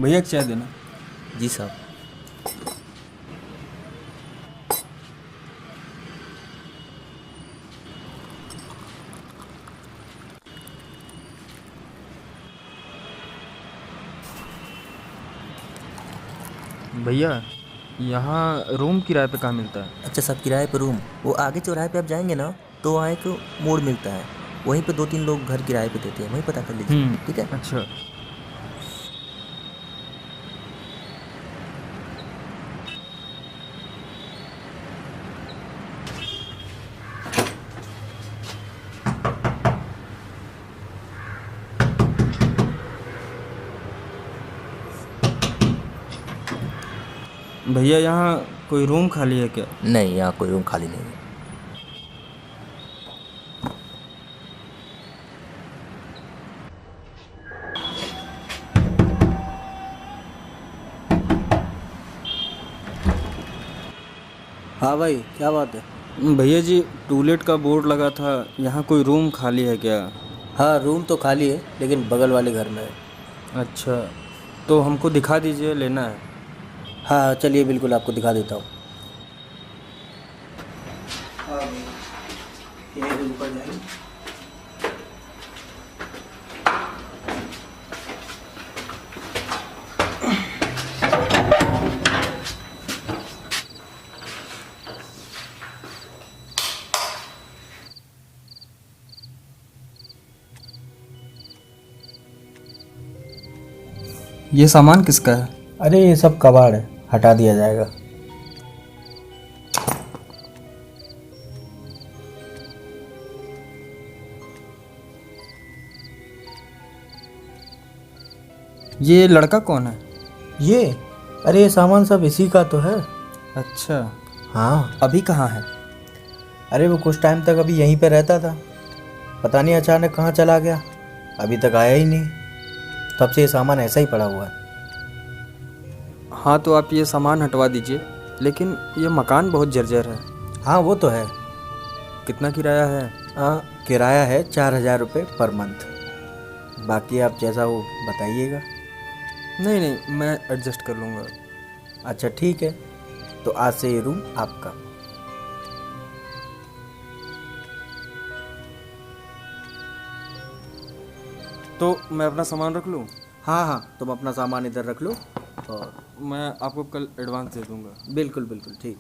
भैया एक चाय देना। जी साहब। भैया यहाँ रूम किराए पे कहाँ मिलता है? अच्छा साहब, किराए पर रूम वो आगे चौराहे पे आप जाएंगे ना, तो वहाँ एक मोड़ मिलता है। वहीं पे 2-3 लोग घर किराए पे देते हैं, वहीं पता कर लीजिए, ठीक है। अच्छा। भैया यहाँ कोई रूम खाली है क्या? नहीं, यहाँ कोई रूम खाली नहीं है। हाँ भाई, क्या बात है? भैया जी, टूलेट का बोर्ड लगा था, यहाँ कोई रूम खाली है क्या? हाँ, रूम तो खाली है, लेकिन बगल वाले घर में है। अच्छा, तो हमको दिखा दीजिए, लेना है। हाँ हाँ, चलिए बिल्कुल आपको दिखा देता हूँ। यहीं से ऊपर जाएंगे। ये सामान किसका है? अरे ये सब कबाड़ है, हटा दिया जाएगा। ये लड़का कौन है? ये अरे ये सामान सब इसी का तो है। अच्छा, हाँ। अभी कहाँ है? अरे वो कुछ टाइम तक अभी यहीं पे रहता था, पता नहीं अचानक कहाँ चला गया, अभी तक आया ही नहीं। तब से ये सामान ऐसा ही पड़ा हुआ है। हाँ, तो आप ये सामान हटवा दीजिए, लेकिन ये मकान बहुत जर्जर है। हाँ वो तो है। कितना किराया है? हाँ, किराया है 4,000 रुपये पर मंथ। बाकी आप जैसा हो बताइएगा। नहीं नहीं, मैं एडजस्ट कर लूँगा। अच्छा ठीक है, तो आज से ये रूम आपका। तो मैं अपना सामान रख लूँ? हाँ हाँ, तुम अपना सामान इधर रख लो। और मैं आपको कल एडवांस दे दूँगा। बिल्कुल बिल्कुल ठीक।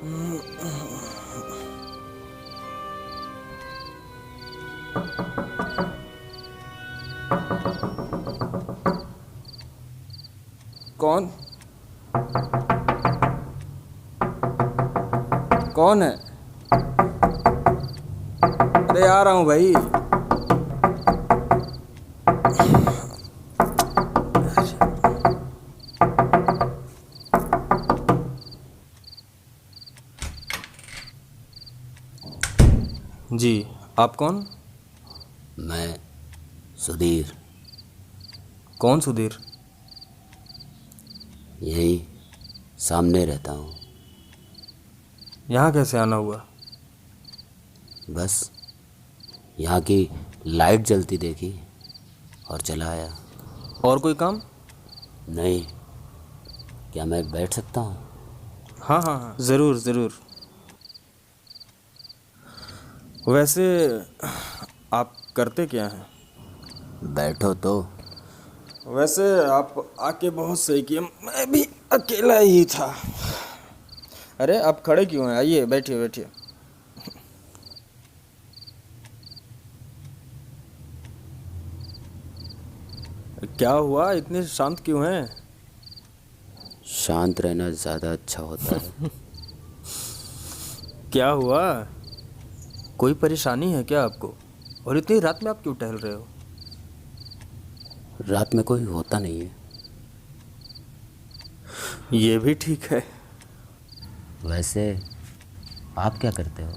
कौन कौन है? अरे आ रहा हूँ भाई। जी, आप कौन? मैं सुधीर, कौन सुधीर? यहीं सामने रहता हूँ। यहाँ कैसे आना हुआ? बस यहाँ की लाइट जलती देखी और चला आया। और कोई काम? नहीं, क्या मैं बैठ सकता हूँ? हाँ हाँ हाँ, ज़रूर ज़रूर। वैसे आप करते क्या हैं? बैठो तो। वैसे आप आके बहुत सही किया, मैं भी अकेला ही था। अरे आप खड़े क्यों हैं? आइए बैठिए बैठिए। क्या हुआ, इतने शांत क्यों हैं? शांत रहना ज़्यादा अच्छा होता है। क्या हुआ, कोई परेशानी है क्या आपको? और इतनी रात में आप क्यों टहल रहे हो? रात में कोई होता नहीं है। ये भी ठीक है। वैसे आप क्या करते हो?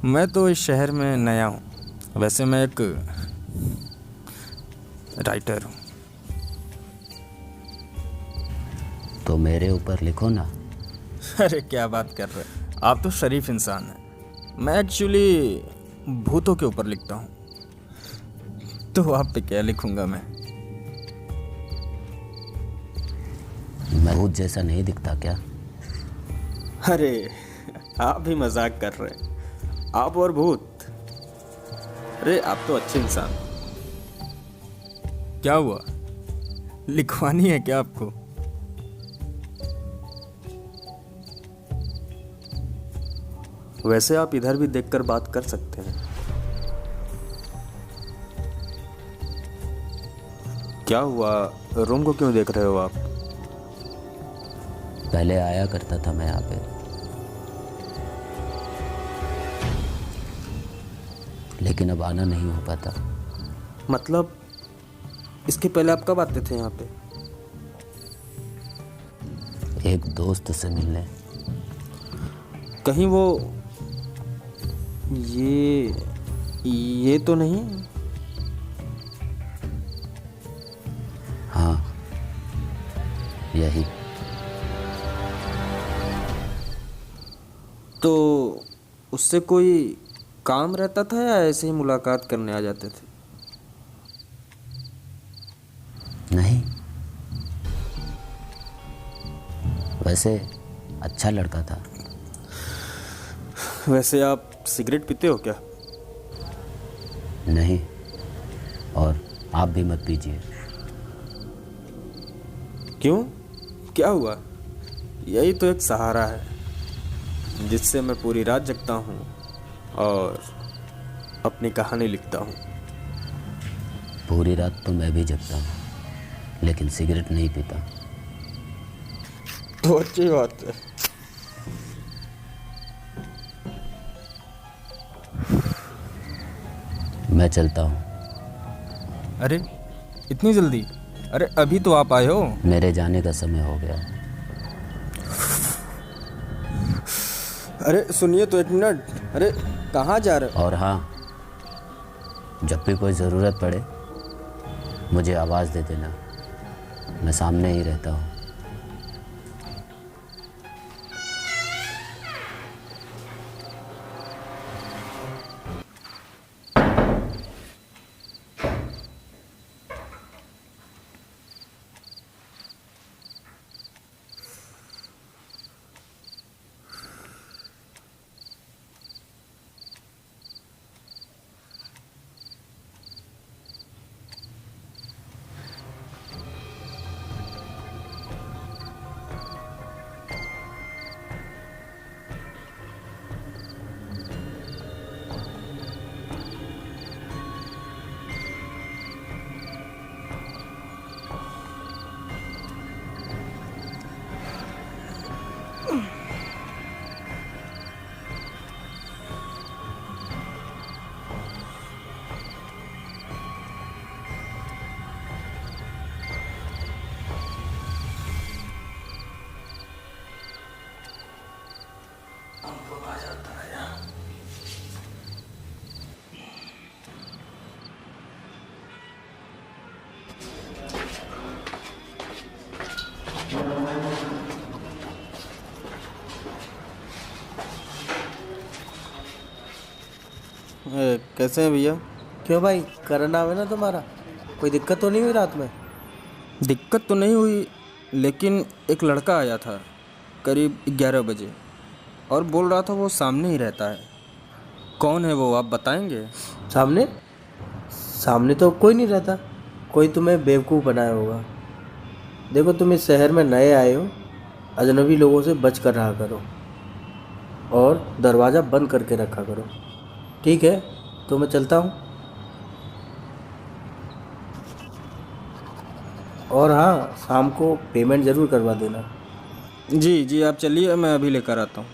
मैं तो इस शहर में नया हूँ। वैसे मैं एक राइटर हूँ। तो मेरे ऊपर लिखो ना। अरे क्या बात कर रहे हैं, आप तो शरीफ इंसान हैं। मैं एक्चुअली भूतों के ऊपर लिखता हूँ। तो आप पे क्या लिखूंगा मैं? भूत जैसा नहीं दिखता क्या? अरे आप भी मजाक कर रहे हैं। आप और भूत? अरे आप तो अच्छे इंसान हैं। क्या हुआ, लिखवानी है क्या आपको? वैसे आप इधर भी देखकर बात कर सकते हैं। क्या हुआ, रूम को क्यों देख रहे हो आप? पहले आया करता था मैं यहाँ पे, लेकिन अब आना नहीं हो पाता। मतलब इसके पहले आप कब आते थे यहाँ पे? एक दोस्त से मिलने। कहीं वो ये तो नहीं? हाँ, यही। तो उससे कोई काम रहता था या ऐसे ही मुलाकात करने आ जाते थे? नहीं, वैसे अच्छा लड़का था। वैसे आप सिगरेट पीते हो क्या? नहीं, और आप भी मत पीजिए। क्यों, क्या हुआ? यही तो एक सहारा है जिससे मैं पूरी रात जगता हूँ और अपनी कहानी लिखता हूँ। पूरी रात तो मैं भी जगता हूँ, लेकिन सिगरेट नहीं पीता। तो अच्छी बात है। मैं चलता हूँ। अरे इतनी जल्दी? अरे अभी तो आप आए हो। मेरे जाने का समय हो गया। अरे सुनिए तो, एक मिनट। अरे कहाँ जा रहे हो? और हाँ, जब भी कोई ज़रूरत पड़े मुझे आवाज़ दे देना, मैं सामने ही रहता हूँ। कैसे हैं भैया? क्यों भाई, करना है ना तुम्हारा? कोई दिक्कत तो नहीं हुई रात में? दिक्कत तो नहीं हुई, लेकिन एक लड़का आया था करीब 11 बजे और बोल रहा था वो सामने ही रहता है। कौन है वो, आप बताएंगे? सामने? सामने तो कोई नहीं रहता। कोई तुम्हें बेवकूफ़ बनाया होगा। देखो, तुम इस शहर में नए आए हो, अजनबी लोगों से बच कर रहा करो और दरवाज़ा बंद करके रखा करो, ठीक है? तो मैं चलता हूँ। और हाँ, शाम को पेमेंट ज़रूर करवा देना। जी जी, आप चलिए, मैं अभी लेकर आता हूँ।